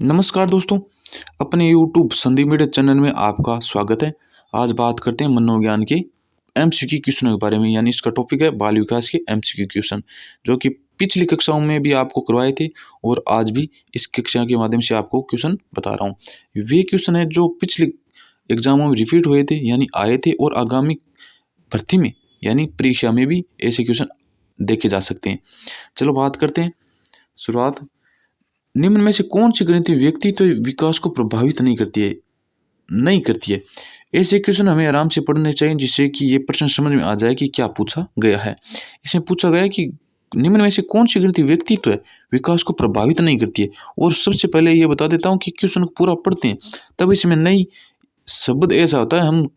नमस्कार दोस्तों, अपने यूट्यूब संदीप मीडिया चैनल में आपका स्वागत है। आज बात करते हैं मनोविज्ञान के एमसीक्यू क्वेश्चनों के बारे में। यानी इसका टॉपिक है बाल विकास के एमसीक्यू क्वेश्चन, जो कि पिछली कक्षाओं में भी आपको करवाए थे और आज भी इस कक्षा के माध्यम से आपको क्वेश्चन बता रहा हूँ। वे क्वेश्चन है जो पिछले एग्जामों में रिपीट हुए थे, यानी आए थे, और आगामी भर्ती में यानी परीक्षा में भी ऐसे क्वेश्चन देखे जा सकते हैं। चलो बात करते हैं। शुरुआत, निम्न में से कौन सी ग्रंथि व्यक्तित्व विकास को प्रभावित नहीं करती है। ऐसे क्वेश्चन हमें आराम से पढ़ने चाहिए, जिससे कि ये प्रश्न समझ में आ जाए कि क्या पूछा गया है। इसमें पूछा गया है कि निम्न में से कौन सी ग्रंथि व्यक्तित्व विकास को प्रभावित नहीं करती है। और सबसे पहले ये बता देता हूँ कि क्वेश्चन को पूरा पढ़ते हैं तब इसमें नई शब्द ऐसा होता है, हम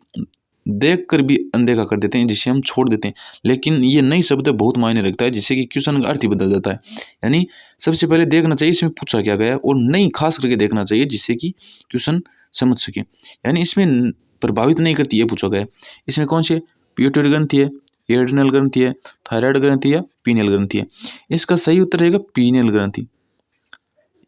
देख कर भी अनदेखा कर देते हैं, जिसे हम छोड़ देते हैं, लेकिन ये नई शब्द बहुत मायने रखता है, जिससे कि क्वेश्चन का अर्थ ही बदल जाता है। यानी सबसे पहले देखना चाहिए इसमें पूछा क्या गया है, और नई खास करके देखना चाहिए, जिससे कि क्वेश्चन समझ सके। यानी इसमें प्रभावित नहीं करती ये पूछा गया है। इसमें कौन सी है? पिट्यूटरी ग्रंथि है, एड्रिनल ग्रंथि है, थायराइड ग्रंथि है, पीनियल ग्रंथि है। इसका सही उत्तर रहेगा पीनियल ग्रंथि।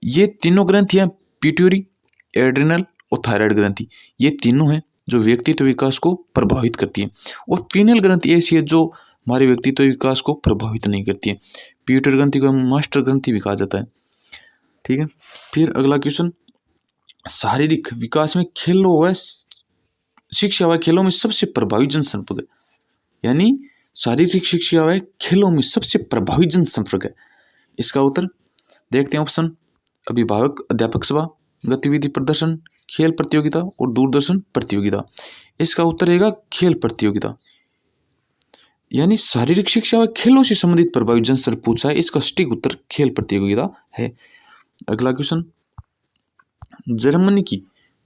ये तीनों ग्रंथियां पिट्यूटरी, एड्रिनल और थायराइड ग्रंथि, ये तीनों हैं जो व्यक्तित्व विकास को प्रभावित करती है। और पीनियल ग्रंथि ऐसी है जो हमारे व्यक्तित्व विकास को प्रभावित नहीं करती है। पिट्यूटरी ग्रंथि को मास्टर ग्रंथि भी कहा जाता है। ठीक है, फिर अगला क्वेश्चन, शारीरिक विकास में खेलों व शिक्षा व खेलों में सबसे प्रभावी जनसंपर्क है। यानी शारीरिक शिक्षा व खेलों में सबसे प्रभावी जनसंपर्क है। इसका उत्तर देखते हैं। ऑप्शन: अभिभावक अध्यापक सभा, गतिविधि प्रदर्शन, खेल प्रतियोगिता और दूरदर्शन प्रतियोगिता। इसका उत्तर रहेगा खेल प्रतियोगिता। यानी शारीरिक शिक्षा व खेलों से संबंधित प्रभावी जनसंपर्क पूछा है, इसका सटीक उत्तर खेल प्रतियोगिता है। अगला क्वेश्चन, जर्मनी की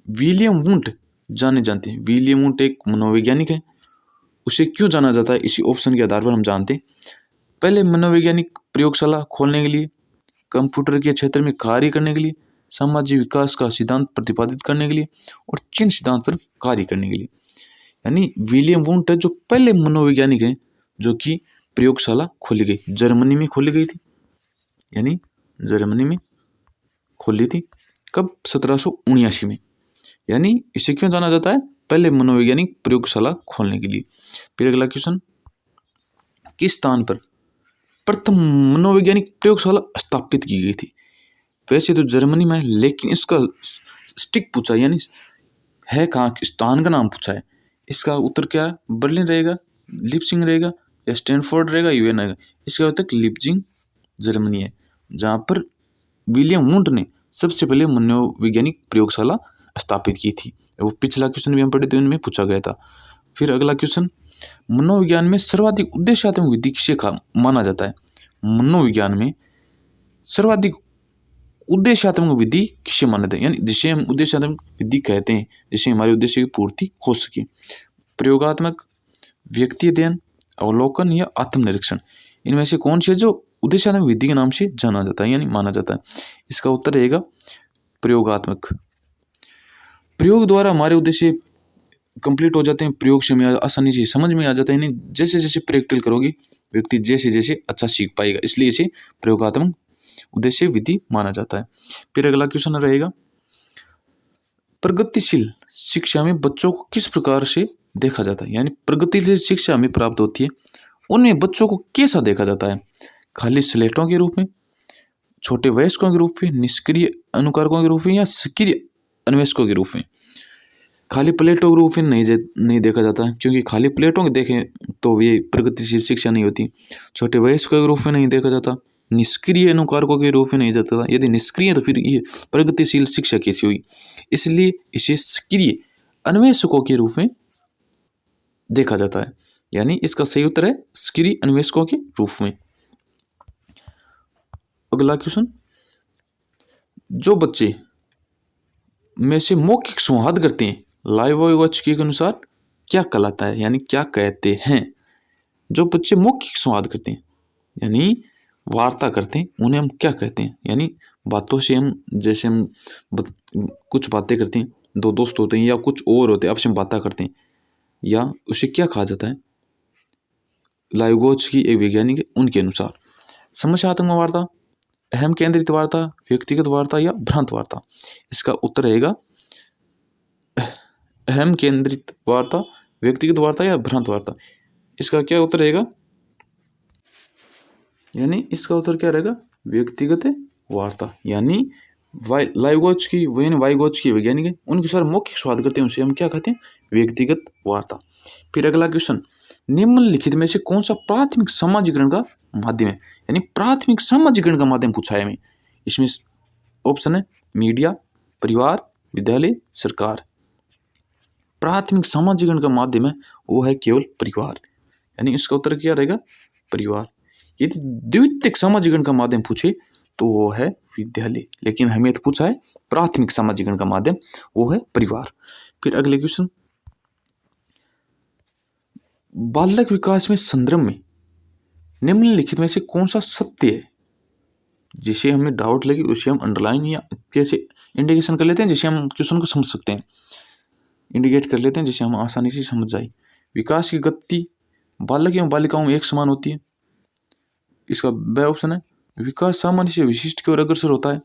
विलियम वुंट जाने जानते हैं। विलियम वुंट एक मनोवैज्ञानिक है। उसे क्यों जाना जाता है, इसी ऑप्शन के आधार पर हम जानते हैं। पहले मनोवैज्ञानिक प्रयोगशाला खोलने के लिए, कंप्यूटर के क्षेत्र में कार्य करने के लिए, सामाजिक विकास का सिद्धांत प्रतिपादित करने के लिए और चिन्ह सिद्धांत पर कार्य करने के लिए। यानी विलियम वुंट है जो पहले मनोवैज्ञानिक हैं जो कि प्रयोगशाला खोली गई, जर्मनी में खोली गई थी। यानी जर्मनी में खोली थी कब? 1779 में। यानी इसे क्यों जाना जाता है? पहले मनोवैज्ञानिक प्रयोगशाला खोलने के लिए। फिर अगला क्वेश्चन, किस स्थान पर प्रथम मनोवैज्ञानिक प्रयोगशाला स्थापित की गई थी? वैसे तो जर्मनी में है, लेकिन इसका स्टिक पूछा, यानी है कहाँ, स्थान का नाम पूछा है। इसका उत्तर क्या है? बर्लिन रहेगा, लिप्सिंग रहेगा, या स्टैनफोर्ड रहेगा, यूएन रहेगा। इसका उत्तर लिप्जिंग जर्मनी है, जहाँ पर विलियम वुंट ने सबसे पहले मनोवैज्ञानिक प्रयोगशाला स्थापित की थी। वो पिछला क्वेश्चन भी हम पढ़े थे, उनमें पूछा गया था। फिर अगला क्वेश्चन, मनोविज्ञान में सर्वाधिक उद्देश्यात्मक विधि किसे माना जाता है? मनोविज्ञान में सर्वाधिक उद्देश्यात्मक विधि किसे माना जाता है, यानी जिसे हम उद्देश्यात्मक विधि कहते हैं, जिससे हमारे उद्देश्य की पूर्ति हो सके। प्रयोगात्मक, व्यक्ति अध्ययन, अवलोकन या आत्मनिरीक्षण, इनमें से कौन सी है जो उद्देश्यात्मक विधि के नाम से जाना जाता है, यानी माना जाता है? इसका उत्तर रहेगा प्रयोगात्मक। प्रयोग द्वारा हमारे उद्देश्य कंप्लीट हो जाते हैं, प्रयोग से हमें आसानी से समझ में आ जाता है। यानी जैसे जैसे प्रैक्टिकल करोगे, व्यक्ति जैसे जैसे अच्छा सीख पाएगा, इसलिए इसे प्रयोगात्मक उद्देश्य विधि माना जाता है। फिर अगला क्वेश्चन रहेगा, प्रगतिशील शिक्षा में बच्चों को किस प्रकार से देखा जाता है? यानी प्रगतिशील शिक्षा हमें प्राप्त होती है, उनमें बच्चों को कैसा देखा जाता है? खाली स्लेटों के रूप में, छोटे वयस्कों के रूप में, निष्क्रिय अनुकारकों के रूप में, या सक्रिय अन्वेषकों के रूप में? खाली प्लेटों के रूप में नहीं देखा जाता है, क्योंकि खाली प्लेटों के देखें तो ये प्रगतिशील शिक्षा नहीं होती। छोटे वयस्कों के रूप में नहीं देखा जाता, निष्क्रिय अनुकारकों के रूप में नहीं जाता। यदि निष्क्रिय तो फिर ये प्रगतिशील शिक्षा कैसी हुई? इसलिए इसे सक्रिय अन्वेषकों के रूप में देखा जाता है। यानी इसका सही उत्तर है सक्रिय अन्वेषकों के रूप में। अगला क्वेश्चन, जो बच्चे में से मौखिक संवाद करते हैं, लाइवोवित्स्की के अनुसार क्या कहलाता है, यानी क्या कहते हैं? जो बच्चे मौखिक संवाद करते हैं, यानी वार्ता करते हैं, उन्हें हम क्या कहते हैं? यानी बातों से हम, जैसे हम कुछ बातें करते हैं, दो दोस्त होते हैं या कुछ और होते हैं, आपस में बातें करते हैं, या उसे क्या कहा जाता है? लाइवोवित्स्की एक वैज्ञानिक है, उनके अनुसार समस्यात्मक वार्ता, अहम केंद्रित वार्ता, व्यक्तिगत वार्ता या भ्रांत वार्ता? इसका उत्तर रहेगा अहम केंद्रित वार्ता, व्यक्तिगत वार्ता या भ्रांत वार्ता। इसका क्या उत्तर रहेगा? यानी इसका उत्तर क्या रहेगा? व्यक्तिगत वार्ता। यानी वाइगोत्स्की वैज्ञानिक है, उनके अनुसार मौखिक स्वाद करते हैं उसे हम क्या कहते हैं? व्यक्तिगत वार्ता। फिर अगला क्वेश्चन, निम्नलिखित में से कौन सा प्राथमिक सामाजिकरण का माध्यम है? यानी प्राथमिक सामाजिकरण का माध्यम पूछा है हमें। इसमें ऑप्शन है मीडिया, परिवार, विद्यालय, सरकार। प्राथमिक सामाजिकरण का माध्यम है वो है केवल परिवार, यानी इसका उत्तर क्या रहेगा? परिवार। यदि द्वितीयक सामाजिकरण का माध्यम पूछे तो वो है विद्यालय, लेकिन हमें तो पूछा है प्राथमिक सामाजिकरण का माध्यम, वो है परिवार। फिर अगले क्वेश्चन, बालक विकास में संदर्भ में निम्नलिखित में से कौन सा सत्य है? जिसे हमें डाउट लगे उसे हम अंडरलाइन या कैसे इंडिकेशन कर लेते हैं, जिससे हम क्वेश्चन को समझ सकते हैं, इंडिकेट कर लेते हैं, जिससे हम आसानी से समझ जाए। विकास की गति बालक एवं बालिकाओं में एक समान होती है। इसका ब ऑप्शन है विकास सामान्य से विशिष्ट की ओर अग्रसर होता है।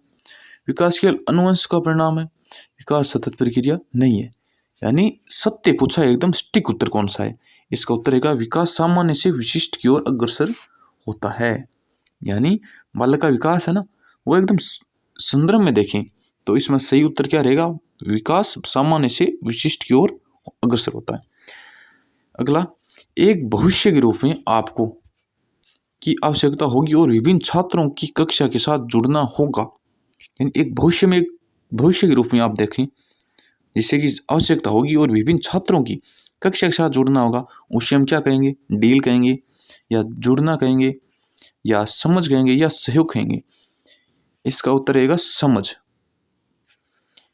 विकास केवल अनुवंश का परिणाम है। विकास सतत प्रक्रिया नहीं है। यानी सत्य पूछा है एकदम स्टिक उत्तर कौन सा है? इसका उत्तर रहेगा विकास सामान्य से विशिष्ट की ओर अग्रसर होता है। यानी बालक का विकास है ना, वो एकदम संदर्भ में देखें तो इसमें सही उत्तर क्या रहेगा? विकास सामान्य से विशिष्ट की ओर अग्रसर होता है। अगला, एक भविष्य के रूप में आपको की आवश्यकता होगी और विभिन्न छात्रों की कक्षा के साथ जुड़ना होगा। यानी एक भविष्य के रूप में आप देखें जिससे कि आवश्यकता होगी और विभिन्न छात्रों की कक्षा के साथ जुड़ना होगा, उसे हम क्या कहेंगे? डील कहेंगे, या जुड़ना कहेंगे, या समझ कहेंगे, या सहयोग कहेंगे? इसका उत्तर रहेगा समझ।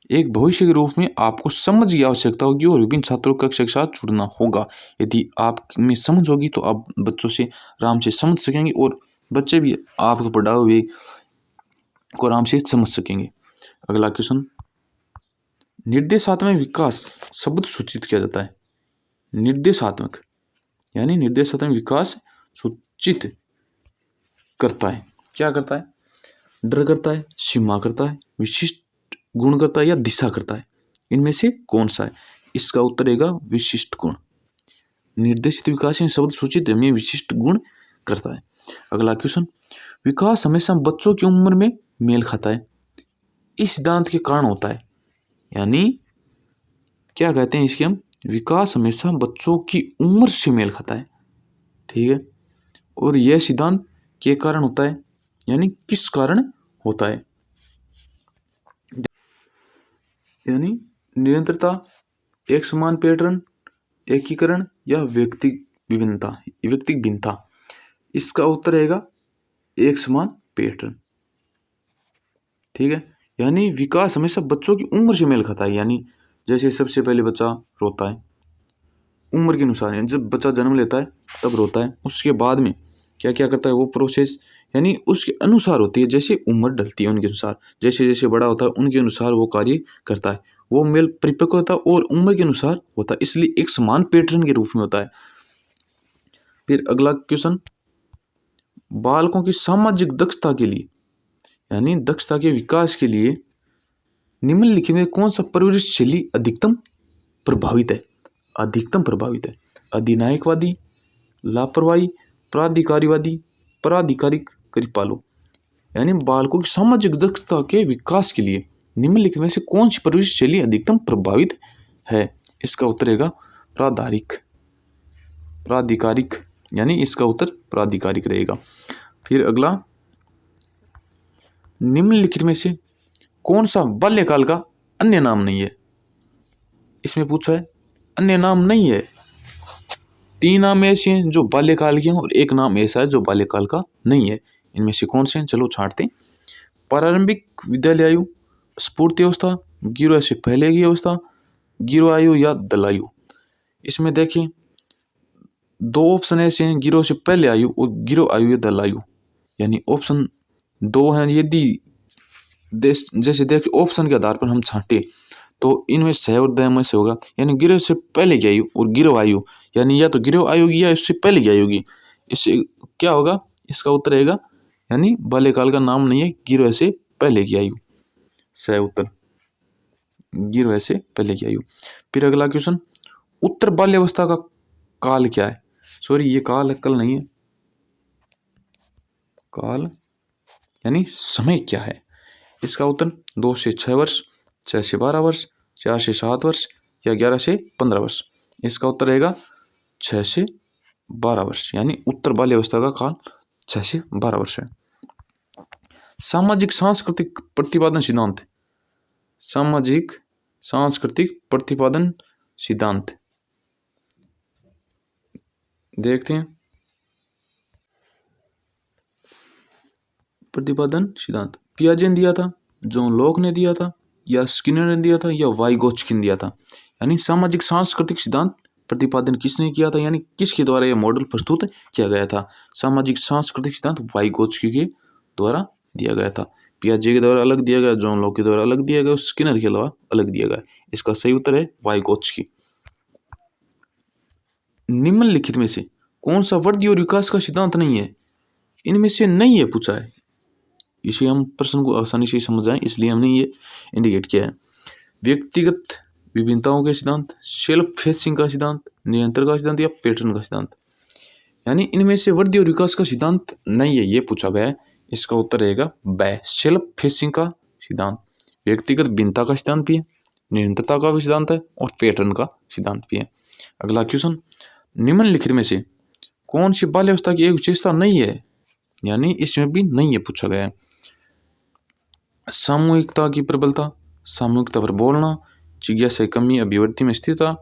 एक भविष्य के रूप में आपको समझ की आवश्यकता होगी और विभिन्न छात्रों कक्षा के साथ जुड़ना होगा। यदि आप में समझ होगी तो आप बच्चों से आराम से समझ सकेंगे और बच्चे भी आपको पढ़ाए हुए को आराम से समझ सकेंगे। अगला क्वेश्चन, निर्देशात्मक विकास शब्द सूचित किया जाता है। निर्देशात्मक यानी निर्देशात्मक विकास सूचित करता है, क्या करता है? डर करता है, सीमा करता है, विशिष्ट गुण करता है, या दिशा करता है? इनमें से कौन सा है? इसका उत्तर रहेगा विशिष्ट गुण। निर्देशित विकास शब्द सूचित में विशिष्ट गुण करता है। अगला क्वेश्चन, विकास हमेशा बच्चों की उम्र में मेल खाता है, इस सिद्धांत के कारण होता है। यानी क्या कहते हैं इसके हम? विकास हमेशा बच्चों की उम्र से मेल खाता है, ठीक है, और यह सिद्धांत के कारण होता है, यानी किस कारण होता है? यानी निरंतरता, एक समान पैटर्न, एकीकरण, या व्यक्तिक भिन्नता। इसका उत्तर रहेगा एक समान पैटर्न, ठीक है। यानी विकास हमेशा बच्चों की उम्र से मेल खाता है। यानी जैसे सबसे पहले बच्चा रोता है उम्र के अनुसार, यानी जब बच्चा जन्म लेता है तब रोता है, उसके बाद में क्या क्या करता है वो प्रोसेस, यानी उसके अनुसार होती है, जैसे उम्र ढलती है उनके अनुसार, जैसे जैसे बड़ा होता है उनके अनुसार वो कार्य करता है। वो मेल परिपक्व होता है और उम्र के अनुसार होता है, इसलिए एक समान पैटर्न के रूप में होता है। फिर अगला क्वेश्चन, बालकों की सामाजिक दक्षता के लिए यानी दक्षता के विकास के लिए निम्नलिखित में कौन सा परवरिश शैली अधिकतम प्रभावित है? अधिकतम प्रभावित है अधिनायकवादी, लापरवाही, प्राधिकारीवादी, पराधिकारिक कृपालु। यानी बालकों की सामाजिक दक्षता के विकास के लिए निम्नलिखित में से कौन सी परवरिश शैली अधिकतम प्रभावित है? इसका उत्तर रहेगा प्राधिकारिक, यानी इसका उत्तर प्राधिकारिक रहेगा। फिर अगला, निम्नलिखित में से कौन सा बाल्यकाल का अन्य नाम नहीं है? इसमें पूछा है अन्य नाम नहीं है। 3 नाम ऐसे हैं जो बाल्यकाल के हैं और एक नाम ऐसा है जो बाल्यकाल का नहीं है। इनमें से कौन से हैं? चलो छांटते हैं। प्रारंभिक विद्यालय आयु, स्फूर्ति अवस्था, गिरोह से पहले की अवस्था, गिरोह आयु या दल आयु। इसमें देखिए 2 ऑप्शन ऐसे हैं, गिरोह से पहले आयु और गिरोह आयु या दल आयु। यानी ऑप्शन 2 हैं। यदि जैसे देखिए ऑप्शन के आधार पर हम छांटे तो इनमें से और द में से होगा, यानी गिरोह से पहले की आयु और गिरोह आयु, यानी या तो गिरोह आयु या इससे पहले की आयु होगी। इससे क्या होगा? इसका उत्तर रहेगा यानी बाल्यकाल का नाम नहीं है, गिर से पहले की आयु। सही उत्तर, गिर से पहले की आयु। फिर अगला क्वेश्चन, उत्तर बाल्यावस्था का काल क्या है? सॉरी, ये काल है, कल नहीं है। काल यानी समय क्या है? इसका उत्तर 2 से 6 वर्ष, 6 से 12 वर्ष, 4 से 7 वर्ष या 11 से 15 वर्ष। इसका उत्तर रहेगा 6 से 12 वर्ष, यानी उत्तर बाल्यावस्था का काल 6 से 12 वर्ष है। सामाजिक सांस्कृतिक प्रतिपादन सिद्धांत, सामाजिक सांस्कृतिक प्रतिपादन सिद्धांत देखते हैं। प्रतिपादन सिद्धांत पियाजे ने दिया था, जॉन लॉक ने दिया था, या स्किनर ने दिया था, या वाइगोत्स्की ने दिया था। यानी सामाजिक सांस्कृतिक सिद्धांत प्रतिपादन किसने किया था, यानी किसके द्वारा यह मॉडल प्रस्तुत किया गया था? सामाजिक सांस्कृतिक सिद्धांत वाइगोत्स्की के द्वारा दिया गया था। पियाजे के द्वारा अलग दिया गया, जॉन लॉक के द्वारा अलग दिया गया, स्किनर के अलावा अलग दिया गया। इसका सही उत्तर है वाइगोत्स्की। निम्नलिखित में से कौन सा वृद्धि और विकास का सिद्धांत नहीं है? इनमें से नहीं है पूछा है। इसे हम प्रश्न को आसानी से समझ जाएं, इसलिए हमने ये इंडिकेट किया है। व्यक्तिगत विभिन्नताओं के सिद्धांत, सेल्फ फेसिंग का सिद्धांत, निरंतर का सिद्धांत या पैटर्न का सिद्धांत। यानी इनमें से वृद्धि और विकास का सिद्धांत नहीं है, ये पूछा गया है। इसका उत्तर रहेगा ब, सेल्फ फेसिंग का सिद्धांत। व्यक्तिगत भिन्नता का सिद्धांत भी है, निरंतरता का भी सिद्धांत है और पैटर्न का सिद्धांत भी है। अगला क्वेश्चन, निम्नलिखित में से कौन सी बाल्यावस्था की एक विशेषता नहीं है? यानी इसमें भी नहीं है पूछा गया है। सामूहिकता की प्रबलता, सामूहिकता पर बोलना, जिज्ञासा की कमी, अभिव्यक्ति में स्थिरता,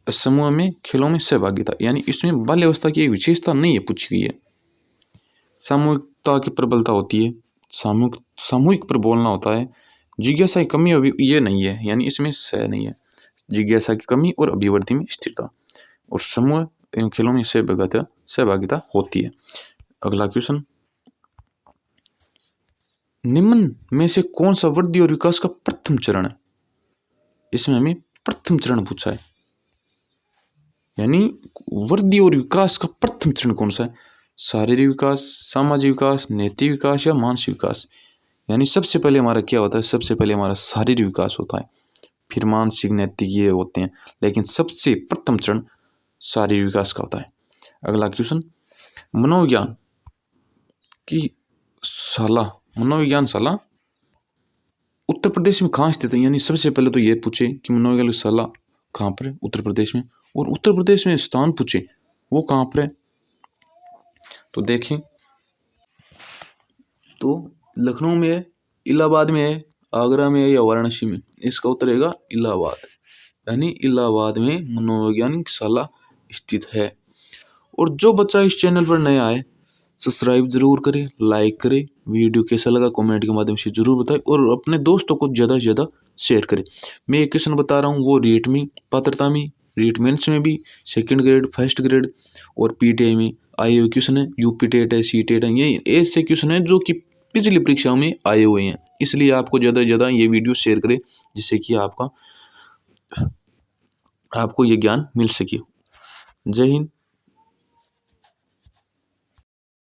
समूह में खेलों में सहभागिता। यानी इसमें बाल्यावस्था की एक विशेषता नहीं है पूछी गई है। सामूहिकता की प्रबलता होती है, सामूहिक पर बोलना होता है, जिज्ञासा की कमी अभी ये नहीं है, यानी इसमें सह नहीं है। जिज्ञासा की कमी और अभिव्यक्ति में स्थिरता, और समूह एवं खेलों में सहभागिता होती है। अगला क्वेश्चन, निम्न में से कौन सा वृद्धि और विकास का प्रथम चरण है? इसमें हमें प्रथम चरण पूछा है, यानी वृद्धि और विकास का प्रथम चरण कौन सा है? शारीरिक विकास, सामाजिक विकास, नैतिक विकास या मानसिक विकास। यानी सबसे पहले हमारा क्या होता है? सबसे पहले हमारा शारीरिक विकास होता है, फिर मानसिक, नैतिक ये होते हैं, लेकिन सबसे प्रथम चरण शारीरिक विकास का होता है। अगला क्वेश्चन, मनोविज्ञान की शाला, मनोविज्ञान शाला उत्तर प्रदेश में कहाँ स्थित है? यानी सबसे पहले तो ये पूछे कि मनोविज्ञान की शाला कहाँ पर है? उत्तर प्रदेश में। और उत्तर प्रदेश में स्थान पूछे वो कहाँ पर है? तो देखें, तो लखनऊ में है, इलाहाबाद में है, आगरा में है या वाराणसी में? इसका उत्तर रहेगा इलाहाबाद, यानी इलाहाबाद में मनोवैज्ञानिक शाला स्थित है। और जो बच्चा इस चैनल पर नया है, सब्सक्राइब जरूर करें, लाइक करें, वीडियो कैसा लगा कमेंट के माध्यम से जरूर बताएं और अपने दोस्तों को ज़्यादा से ज़्यादा शेयर करें। मैं एक क्वेश्चन बता रहा हूँ, वो रीट में पात्रता में, रीट मेंस में भी, सेकंड ग्रेड, फर्स्ट ग्रेड और पीटीआई में आए हुए क्वेश्चन है। यूपी टेट है, सी टेट है, ये ऐसे क्वेश्चन है जो कि पिछली परीक्षाओं में आए हुए हैं। इसलिए आपको ज़्यादा से ज़्यादा ये वीडियो शेयर करें, जिससे कि आपको ये ज्ञान मिल सके। जय हिंद।